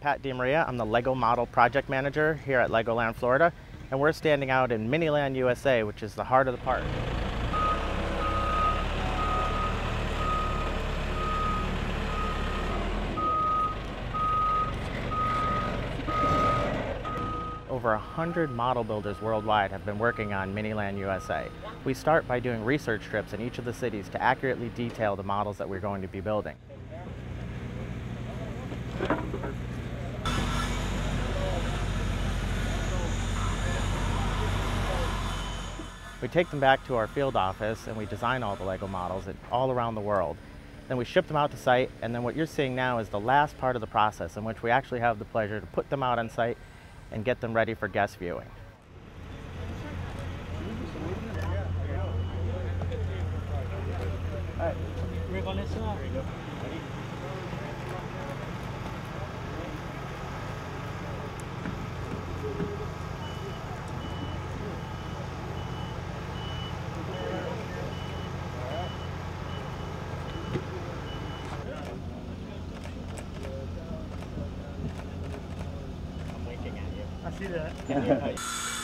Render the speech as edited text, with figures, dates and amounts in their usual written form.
Pat DeMaria. I'm the Lego Model Project Manager here at Legoland Florida, and we're standing out in Miniland USA, which is the heart of the park. Over 100 model builders worldwide have been working on Miniland USA. We start by doing research trips in each of the cities to accurately detail the models that we're going to be building. We take them back to our field office and we design all the Lego models all around the world. Then we ship them out to site, and then what you're seeing now is the last part of the process in which we actually have the pleasure to put them out on site and get them ready for guest viewing. All right, we're going to start. I see that.